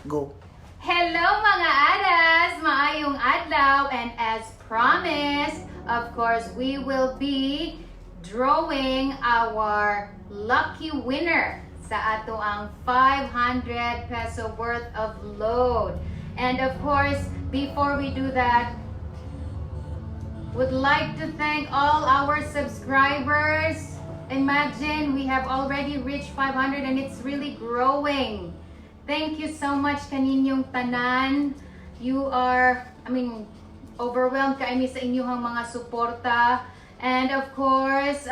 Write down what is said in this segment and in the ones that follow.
Go! Hello mga adas! Maayong adlaw, and as promised, of course, we will be drawing our lucky winner sa ato ang 500 peso worth of load. And of course, before we do that, would like to thank all our subscribers. Imagine we have already reached 500 and it's really growing. Thank you so much kaninyong tanan. You are, overwhelmed kami sa inyong mga suporta. And of course,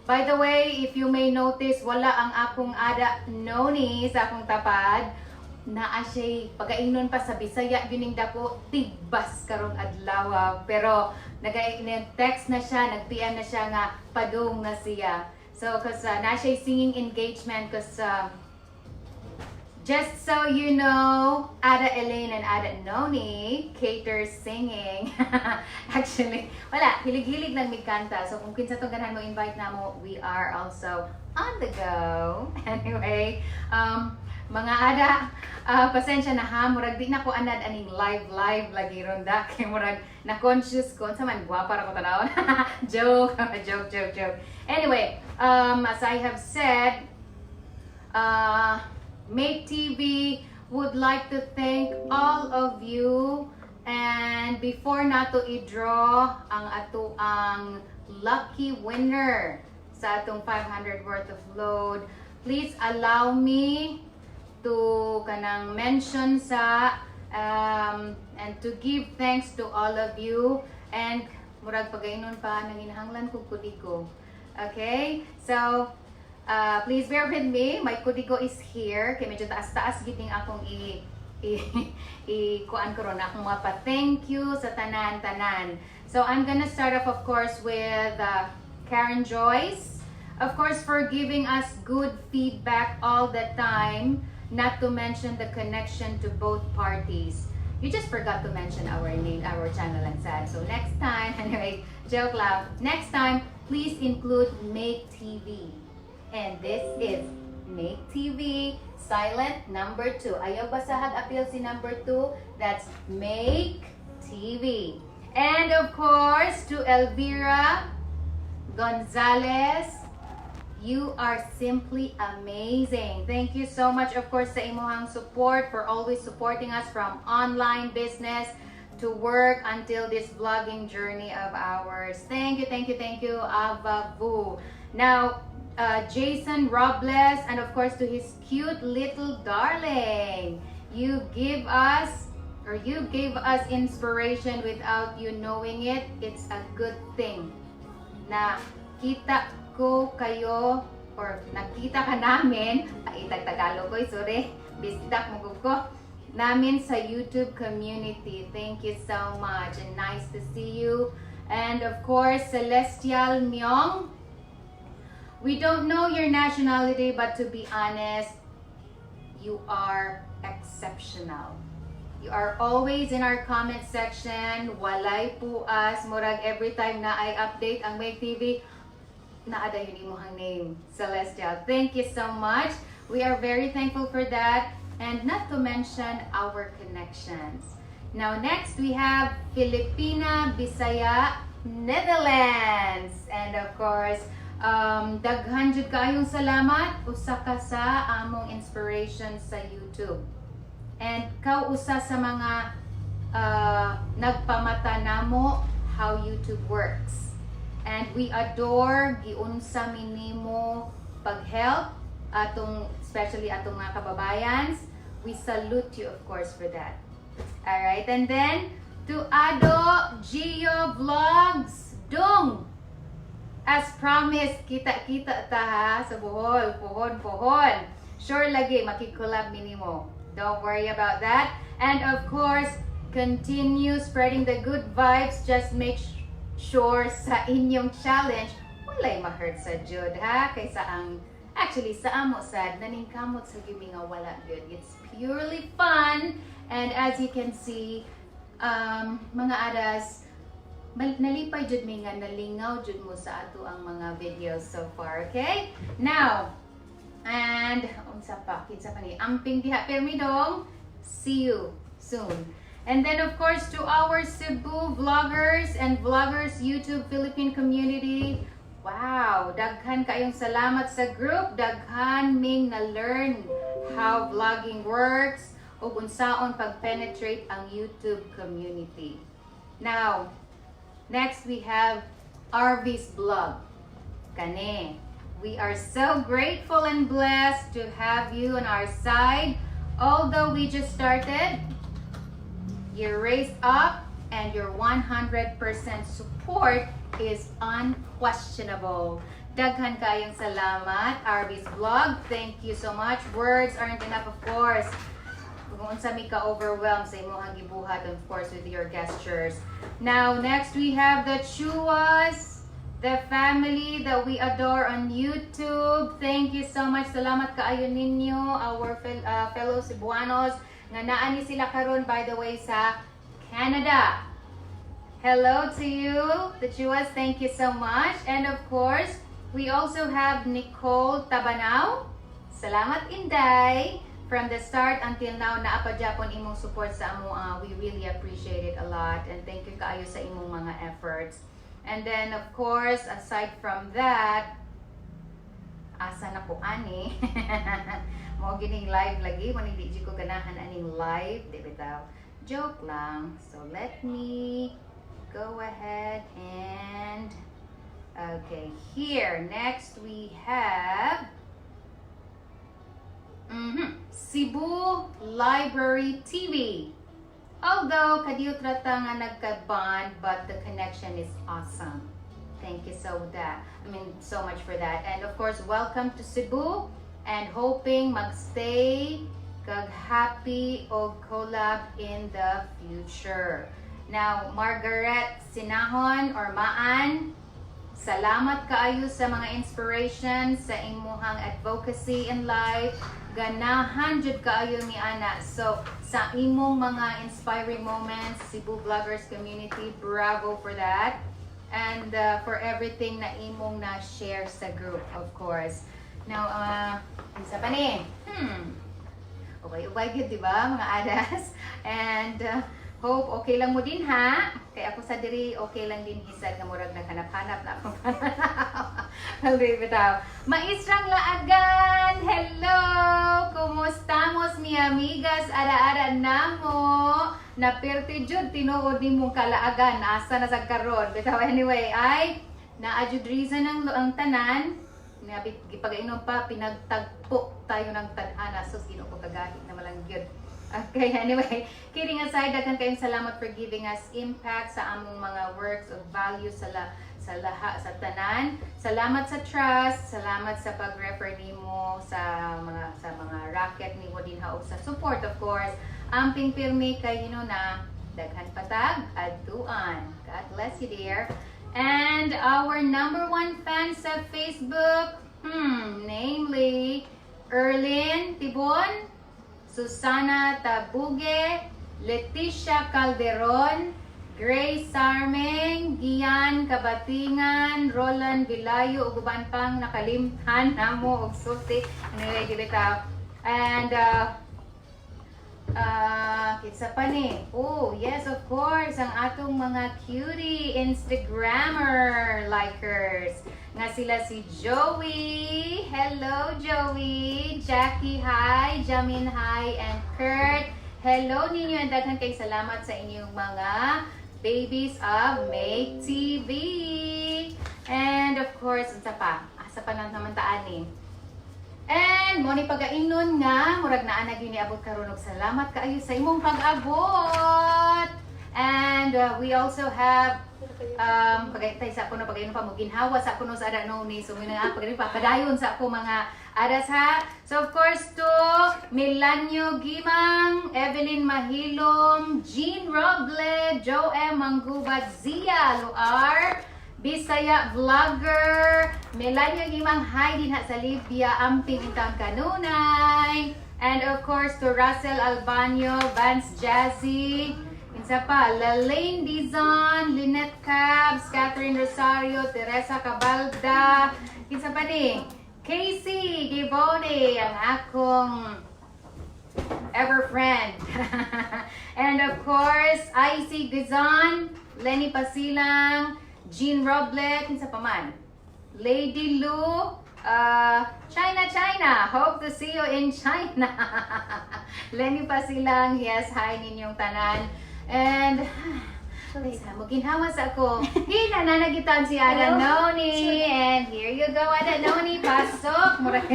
by the way, if you may notice, wala ang akong ada noni sa akong tapad. Naa siya'y pagkaingnon pa sa Bisaya, gining dako tigbas karong adlaw. Pero nag-text na siya, nag-PM na siya nga padung na siya. So, cause na siya'y singing engagement, cause just so you know, Ada Elaine and Ada Noni caters singing. Actually, wala, hilig-hilig lang may kanta. So kung kinsa tong ganahan mo invite na mo, we are also on the go. Anyway, mga Ada, pasensya na ha, murag di na ko anad aning live lagi ronda kay murag na conscious ko sa man guwapa ra ko tanawon. joke. Anyway, as I have said, Make TV would like to thank all of you, and before nato i-draw ang ato ang lucky winner sa atong 500 worth of load, please allow me to kanang mention sa and to give thanks to all of you, and murag pagainon pa nanginahanglan ko kudigo. Okay, so please bear with me. My kudigo is here. Kaya medyo taas-taas giting akong kuan ko ron akong mga pa-thank you sa tanan-tanan. So I'm gonna start off, of course, with Karen Joyce. Of course, for giving us good feedback all the time. Not to mention the connection to both parties. You just forgot to mention our name, our channel, and sad. So next time, anyway, joke laugh. Next time, please include Make TV. And this is Make TV silent number 2. Ayaw basahag appeal si number 2. That's Make TV. And of course, to Elvira Gonzalez, you are simply amazing. Thank you so much, of course, sa imuhang support, for always supporting us from online business to work until this vlogging journey of ours. Thank you, Avavu. Now, Jason Robles, and of course to his cute little darling. You gave us inspiration without you knowing it. It's a good thing na kita ko kayo, or nakita ka namin, itag-Tagalog ko, sorry, bisdak mo ko, namin sa YouTube community. Thank you so much and nice to see you. And of course, Celestial Myong, we don't know your nationality, but to be honest, you are exceptional. You are always in our comment section. Walay puas, murag every time na I update ang Make TV, naada yun imong name, Celestial. Thank you so much. We are very thankful for that, and not to mention our connections. Now next we have Filipina Bisaya, Netherlands, and of course, daghan jud kaayong salamat, usa ka sa among inspiration sa YouTube. And kau usa sa mga nagpamata namo how YouTube works. And we adore giunsa minimo pag-help atong, especially atong mga kababayans. We salute you, of course, for that. All right, and then to Ado Gio Vlogs Dung. As promised, kita-kita ta ha sa Bohol, pohon. Sure lagi makikulab minimo. Don't worry about that. And of course, continue spreading the good vibes. Just make sure sa inyong challenge walay ma-hurt sa jud ha, kaysa ang actually sa amo sad naningkamot sa gyud nga wala good. It's purely fun, and as you can see, mga adas, nalipay jud mi nga nalingaw jud mo sa ato ang mga videos so far. Okay, now And unsa pa ni amping diha permidong. See you soon. And then of course to our Cebu vloggers and vloggers YouTube Philippine community. Wow, daghan kayong salamat sa group. Daghan ming na-learn how vlogging works ug unsaon pag-penetrate ang YouTube community. Now, next we have Arvy's vlog. Kane. We are so grateful and blessed to have you on our side. Although we just started, you're raised up and your 100% support is unquestionable. Daghan kayong salamat, Arby's vlog. Thank you so much. Words aren't enough, of course. Kung unsa mi ka overwhelmed sa imong gibuhat, of course, with your gestures. Now, next we have the Chuas, the family that we adore on YouTube. Thank you so much. Salamat kaayo ninyo, our fellow Cebuanos, nga naa ni sila karon, by the way, sa Canada. Hello to you, the Chuas. Thank you so much. And of course, we also have Nicole Tabanao. Salamat, Inday. From the start until now, naapa Japon imong support sa amo. We really appreciate it a lot. And thank you kaayo sa imong mga efforts. And then, of course, aside from that, asa na ko ani? Mo gining live lagi. Mo hindi ko ganahan aning live. Di bitaw. Joke lang. So, let me go ahead and... Okay, here. Next, we have... Cebu Library TV. Although kadiyot rata nga nagka-bond, but the connection is awesome. Thank you so much for that. And of course, welcome to Cebu and hoping magstay kag happy og collab in the future. Now, Margaret Sinahon or Maan, salamat kaayo sa mga inspiration sa imuhang advocacy in life. Ganahan jud kaayo mi ana. So sa imong mga inspiring moments, Cebu Vloggers community, bravo for that. And for everything na imong na share sa group, of course. Now, isa pa ni. Ubay-ubay gyud, di ba, mga adas? And hope okay lang mo din, ha? Kaya ako sa diri, okay lang din hisad nga murag naghanap-hanap na akong bitaw. Maisrang laagan! Hello! Kumustamos mi amigas? Ara-ara namo. Napirti jud tinuod nimong kalaagan. Asa na sa karon? Bitaw, anyway, ay naadjud reason ang tanan. Gipag-inom pa, pinagtagpo tayo ng tadhana. So, sino ko kagahit na malang gyud. Okay, anyway, kidding aside, daghan kayong salamat for giving us impact sa among mga works of value sa tanan. Salamat sa trust, salamat sa pag-refer nimo sa mga racket ni din haog sa support, of course. Amping pirmi kay na daghan patag adtuan. God bless you, dear. And our #1 fan sa Facebook, namely Erlyn Tibon, Susana Tabuge, Leticia Calderon, Grace Sarmeng, Gian Kabatingan, Roland Vilayo, ug uban pang nakalimtan namo og sulti. Anyway, gibitaw. And kitsa pa ni. Oh, yes, of course, ang atong mga cutie Instagrammer likers. Nga sila si Joey. Hello, Joey. Jackie, hi. Jamin, hi. And Kurt. Hello ninyo. And daghan kay salamat sa inyong mga babies of Make TV. And of course, unsa pa? Asa pa nang namantaan ni. And mo ni pagainon nga murag naa na gyud ni abot karon og salamat kaayo sa imong pag-abot. And we also have pagaytay sa kuno pagainon pa mo ginhawa sa kuno sa ada no ni so nga pagainon pa padayon sa ako mga adas ha. So of course to Milanyo Gimang, Evelyn Mahilom, Jean Roble, Joe M. Manggubat, Zia Luar, Bisaya Vlogger, Melanio Gimang, hi din sa Libya, amping intang kanunay. And of course to Russell Albanyo, Vance Jazzy, insa pa, Lalaine Dizon, Lynette Cabs, Catherine Rosario, Teresa Cabalda, insa pa ni, Casey Gibone, ang akong ever friend. And of course, IC Guzon, Lenny Pasilang, Jean Roblet, sa paman. Lady Lou, China, hope to see you in China. Lenny Pasilang, yes, hi ninyong tanan. And muginhawa sa ako. Hina na nagitan si Ada Noni. And here you go, Ada Noni. Pasok. Murag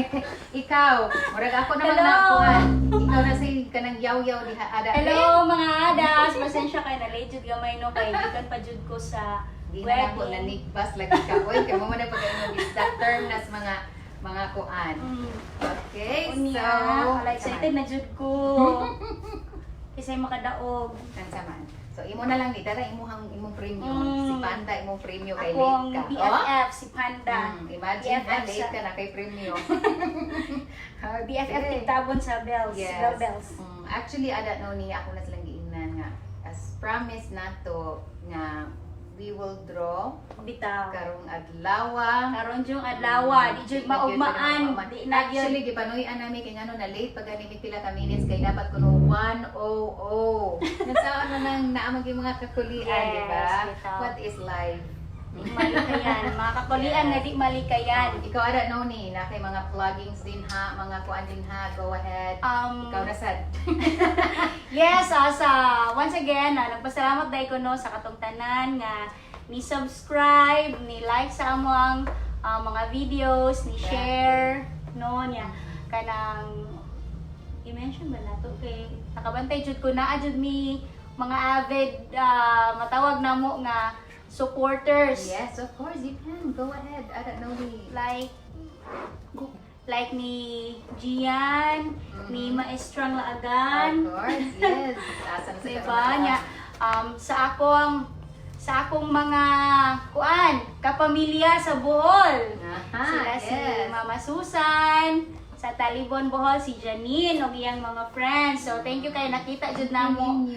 ikaw. Murag ako naman nakuhan. Ikaw na sa kanang yaw-yaw diha, Ada. Hello mga Adas. Pasensya kayo na late jud gamay no kay gikan pa jud ko sa Di na ako wedding. nanigbas lagi ka. Uy, kaya mo na pag-ano bisda term nas mga kuan. Okay, Unya, so excited na jud ko. Kasi makadaog. Kansaman. So imo na lang ni dara imong premium. Si Panda imong premium kay Akong late ka. BFF si Panda. Imagine BFF na late ka na kay premium. BFF tigtabon sa bells. Yes. Bell bells. Actually ada no ni ako na silang giingnan nga as promise nato nga we will draw Bitaw. karong adlaw. Karon jung adlaw, di jud maugmaan. Di na gyud. Actually gipanuy-an nami kay ngano na late pag ani pila ka minutes kay dapat kuno 100. Nasaan na nang naamag yung mga kakulian, Yes, di ba? bitaw. What is life? Di malikayan. Mga kakulian na di malikayan. Ikaw ada no ni na kay mga pluggings din ha, mga kuan din ha. Go ahead. Ikaw na sad. Yes, once again, nagpasalamat dahil ko no sa katong tanan nga ni subscribe, ni like sa among mga videos, ni share, no niya kanang i-mention ba nato kay nakabantay jud ko na jud mi mga avid matawag namo nga supporters. Yes, of course you can. Go ahead. Ada no ni. Like ni Gian, ni Maestrang Laagan. Of course, yes. Asan sa Diba niya sa akong mga kapamilya sa Bohol. Sila si Mama Susan, sa Talibon Bohol si Janine ug iyang mga friends. So thank you kay nakita jud namo.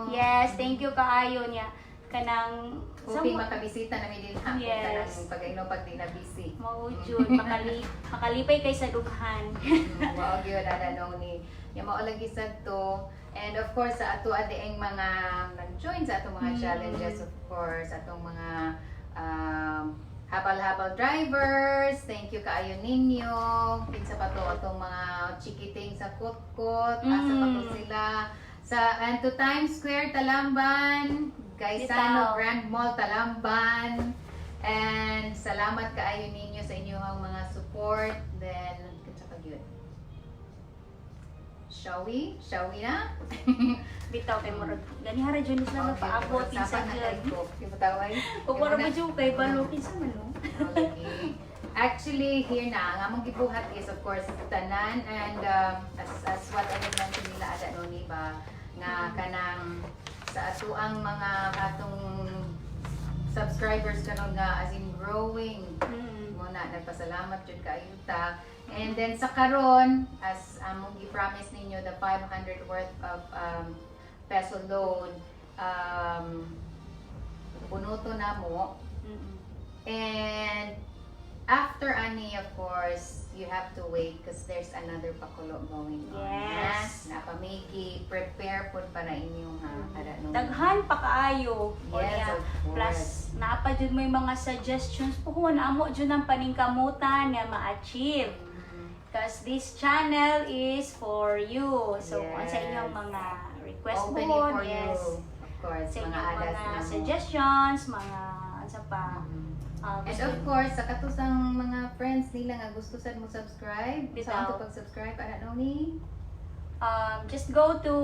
Yes, thank you kaayo niya kanang Hoping makabisita na mi din ha. Yes. Kanang pag-inom pag di na busy. mao jud makalipay kay sa dughan. Wow, gyud ada no ni. Ya mao lagi sad to. And of course sa ato ading mga nag-join sa atong mga challenges, of course, atong mga habal-habal drivers. Thank you kaayo ninyo. Kinsa pa to atong mga chikiting sa kutkot, asa pa to sila sa to Times Square Talamban, Gaisano Grand Mall Talamban. And salamat kaayo ninyo sa inyong mga support. Then kinsa pa gyud? Shall we na? Bitaw kay murag ganihara jud sila paabot sa jud. Di ba tawag? Ug wala ba jud kay balukin sa mano. Actually, here na, ang among gibuhat is of course tanan and as what I mentioned nila ada no ni ba nga kanang sa atuang mga atong subscribers kanon nga as in growing. Muna nagpasalamat jud kaayo ta. And then sa karon as among gi-promise ninyo the 500 worth of peso loan punuto na mo. And after ani, of course, you have to wait because there's another pakulo going on. Yes. Napamigi, prepare po para inyong Daghan pa kaayo. Yes, of course. Plus naapa jud may mga suggestions po kung amo jud ang paningkamutan nga ma-achieve. Because this channel is for you. So kung sa inyong mga request Open po, for yes. you. Of course, Sa mga inyong adas mga na mo. suggestions, mga ano pa. And of course, sa katusang mga friends nila nga gusto sad mo subscribe. So, Bitaw. ang pag-subscribe, para no ni? Just go to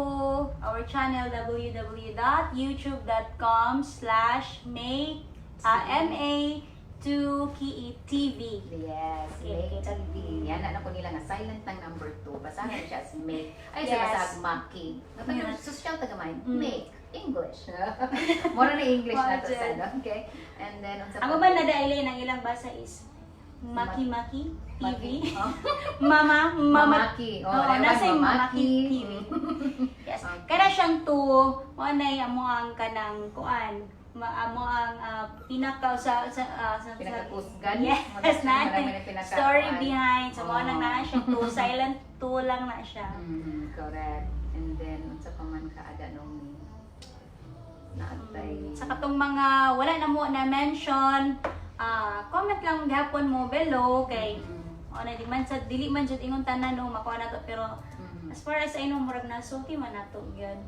our channel www.youtube.com/ma2ketv. Yes, Okay. Make TV. Yan, ano ko nila nga, silent ng number 2. Basahan siya as make. Ay, Yes. siya basag Maki. Napag social tagamay, make. English. Mura na English na to Budget. sa, okay? And then, unsa Ang uban na dailin ang ilang basa is Maki TV. Maki. Oh. Mama. Mamaki. Oh, Oo, ewan, nasa yung Mamaki Mamaki. TV. Yes. Okay. Kada siyang to, mo na amo ang kanang kuan. Mo ang pinaka sa Pinakakusgan. Yes, Marami natin. na pinaka- Story behind. So, mo Oo. nang na siya. Silent 2 lang na siya. Correct. And then, unsa pa man kaada nung naatay. Sa katong mga wala na mo na mention, comment lang gihapon mo below kay na di man sa dili man jud ingon tanan no makuha na to pero as far as I know murag nasulti man nato gyud.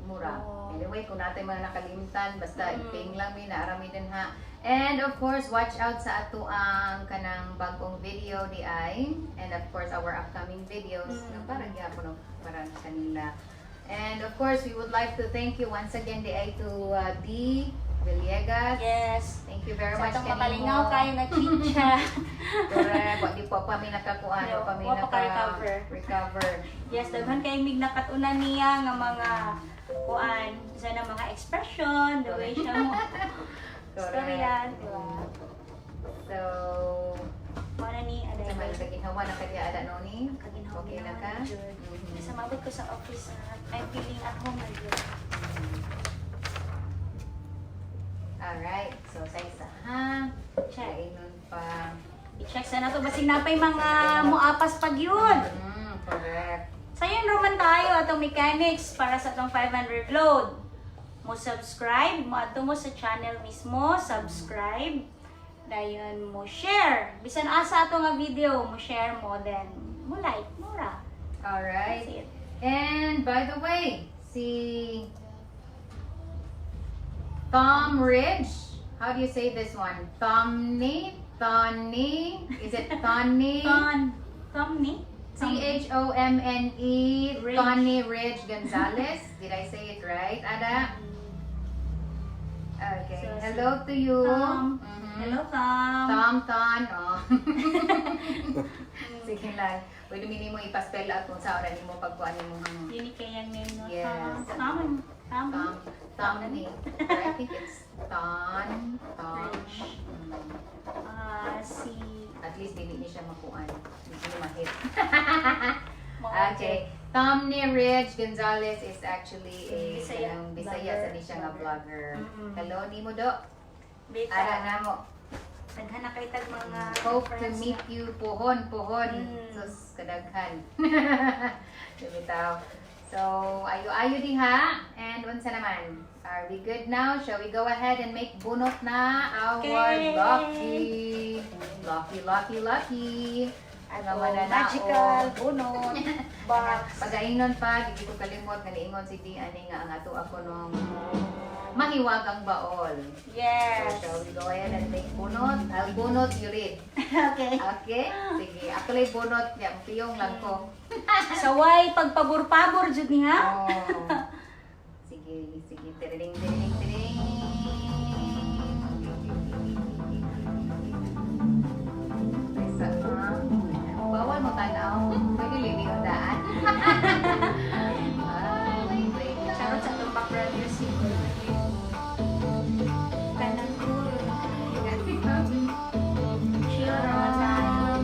Mura. Oo. Anyway, kung natin mga nakalimtan, basta Mm. ping lang mi, naarami din ha. And of course, watch out sa ato ang kanang bagong video di ay. And of course, our upcoming videos. Mm. Para gyapon para sa kanila. And of course, we would like to thank you once again di ay to D. Villegas. Yes. Thank you very Sa much atong makalingaw kayo na chicha. Correct. Di po pa mi nakakuan, No, pa mi wa pa ka-recover. recover. Yes, daghan kay mig nakatuna niya nga mga kuan sa na mga expression, the way siya mo. Storya, di ba? So, Kuan na ni sa aday. mga sa ginhawa na kaya ada no ni? Kaginhawa Okay na ka? Sa mabot ko sa office, I'm feeling at home na yun. Alright. So, sa isa ha. Check. Kainon pa. I-check sa na to basig napay mga muapas pag yun. Correct. Sayon roman tayo atong mechanics para sa atong 500 load. Mo subscribe, mo ato mo sa channel mismo, subscribe. Dayon mo share. Bisan asa ato nga video, mo share mo then mo like, mura. Alright. That's it. And by the way, si Tom Ridge. How do you say this one? Thomny? Is it Thomny? Tomny? Thomne. Ridge. Thomny Ridge Gonzalez. Did I say it right, Ada? Okay. So, Hello to you. Tom. Mhm. Hello, Tom. Tom. Oh. Sige lang. Pwede mo ipaspell out kung sa oras mo pagkuhan mo ang Unique kayang name no? Yes. Tom. Thomny. I think it's Tom. Ridge. Si At least hindi niya siya makuan. Hindi niya ma-hit. mga Okay. Thomny Ridge Gonzalez is actually a Bisaya. Bisaya sa ni siya nga vlogger. Mm-mm. Hello, di mo do. Bita. Ara na mo. Naghanap kay tag mga Hope to friends meet na- you pohon. Mm. Sus, kadaghan. Bitaw. So, ayo-ayo di ha. And unsa naman? Are we good now? Shall we go ahead and make bunot na our Okay. lucky. Ato, Mga mananao. magical, bunot, box. Pag-ainon pa, di ko kalimot nga niingon si Di ani nga ang ato ako nung mahiwagang baol. Yes. So, shall we go ahead and make bunot? I'll bunot, you read. Okay. Okay? Sige, ako lang bunot. Yan, piyong lang ko. Saway pagpabor-pabor jud ni ha. Oh. Sige. Tiriling. Isa ha. Bawal mo tanaw. Pwede liliw daan. Charot sa itong background music. Kanang cool. Chill naman tayo.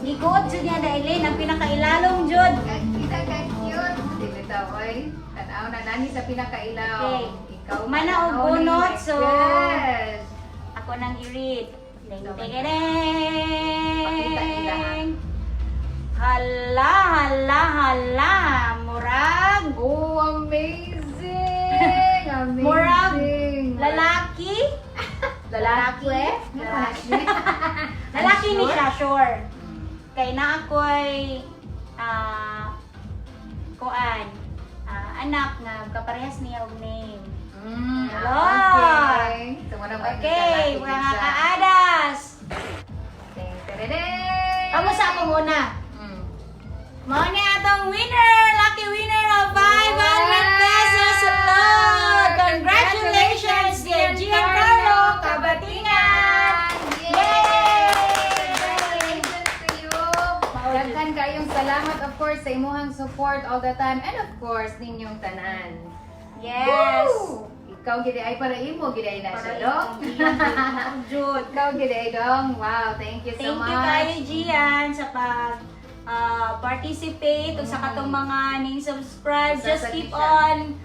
Likod jud niya dahil ang pinakailalong jud. Kita ka cute. Dili daw oy. Tanaw na nani sa pinakailaw. Okay. Ikaw Mana og tanaw ni bunot, so- Yes. Ako nang i-read. Ding So, ding Pakita nila, ha? ding. Hala. Murag. Oh, amazing! Murag lalaki. Lalaki? Lalaki ni siya, sure. Kay na ako'y anak nga kaparehas niya og name. Okay. So, Okay, mga kaadas. Kamusta ako muna? Mao ni atong winner, lucky winner of 500 pesos load. Congratulations, dear Giancarlo Kabatingan. Congratulations to you! Daghan kayong salamat, of course, sa imuhang support all the time. And of course, ninyong tanan. Yes. Woo! Ikaw gid ay para imo gid ay na siya, dong. Jude. Ikaw gid ay dong. Wow, thank you so Thank much. you kayo, Gian, sa pag participate o sa katong mga ning subscribe. Just keep Sa on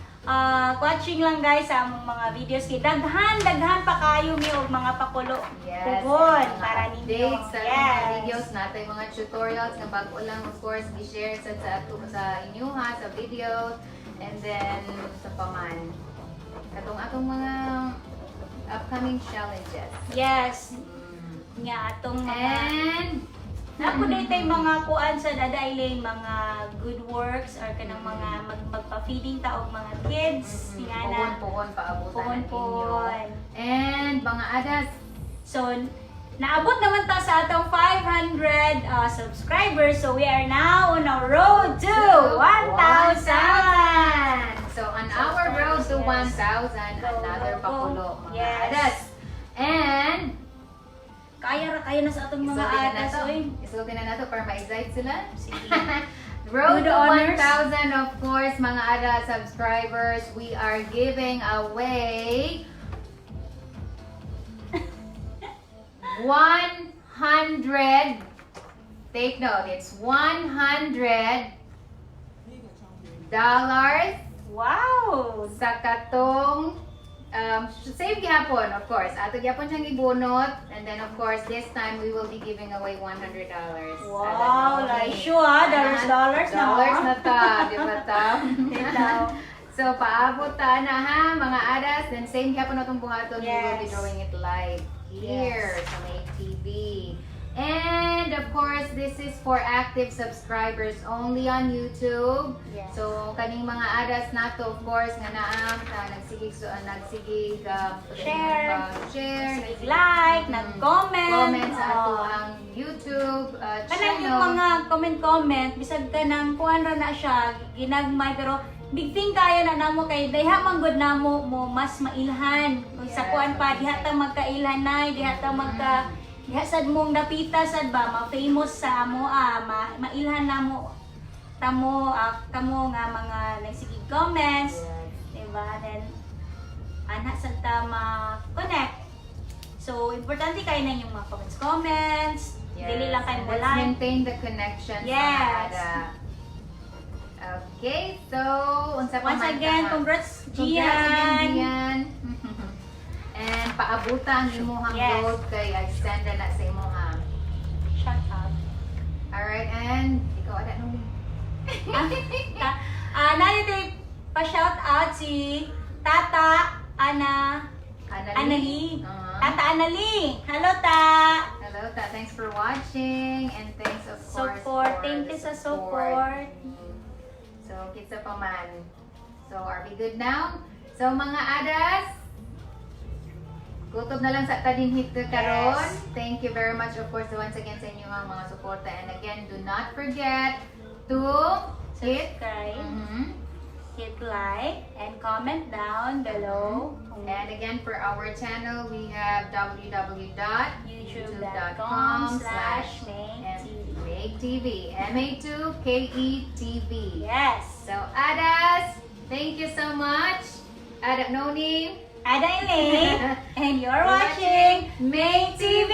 watching lang guys sa among mga videos kay daghan pa kayo mi og mga pakulo Yes, pugon mga para ninyo. updates sa mga videos natin, mga tutorials nga bago lang of course i-share sa inyo ha sa videos, and then sa paman atong mga upcoming challenges. Yes. Nga atong mga And napo tay mga kuan sa dadayle mga good works or kanang mga magpa-feeding ta og mga kids ingana pugon paabutan ng inyo. pugon. And mga adas, So, naabot naman ta sa atong 500 subscribers. So, we are now on our road to 1,000! So on our road to 1,000, another pakulo mga Yes. adas. And Kaya na sa atong mga adas, oy. isultin na nato para ma-excite sila. Sige. Road Do the to honors. 1,000, of course, mga ADA subscribers, we are giving away 100. Take note, it's $100 Wow! sa katong save gihapon, of course. Ato gihapon siyang ibunot, and then of course this time we will be giving away $100. Wow! Like sure, dollars Dollars na ta, di ba ta? Ito. So paabot ta na ha mga adas, then same gihapon natong buhaton, we will be Yes. drawing it live here sa Make TV. And of course, this is for active subscribers only on YouTube. Yes. So kaning mga adas nato, of course, nga naam nagsigig Share. share, Like, nag-comment. comment sa ato Oh. ang YouTube Kanang yung channel. mga comment, bisag ka nang kuan ra na siya, ginagmay, pero big thing kayo na namo kay diha man gud namo mo mas mailhan. Kung sa Yes, kuan pa diha ta magkailhan nay, diha ta diha sad mong napita sad ba ma-famous sa amo mailhan namo tamo kamo nga mga nagsigig comments, diba? Then ana sad ta ma-connect. So importante kayo na yung mga comments. Dili lang kayo Let's like. maintain the connection. Yes. Okay, so unsa pa Once man again, ka? congrats, Congrats again, Gian! Gian. And paabuta ang imuhang Yes. gold kay extend na sa imuhang. Shut up. Alright, and ikaw ada nung Natin pa-shout out si Tata Anali. Tata Anali. Hello, Ta! Hello, Ta. Thanks for watching, and thanks of course Support. for Thank the you sa support. So, kitsa pa man. So, are we good now? So, mga adas, kutob na lang sa tadinhit ka karon. Yes. Thank you very much, of course, once again sa inyo mga suporta. And again, do not forget to hit Subscribe, Mhm. hit like, and comment down below. And again, for our channel, we have youtube.com/MakeTV. MA2KETV. Yes. So, Adas, thank you so much. Ada Noni. Ada Elaine, and you're watching Make TV.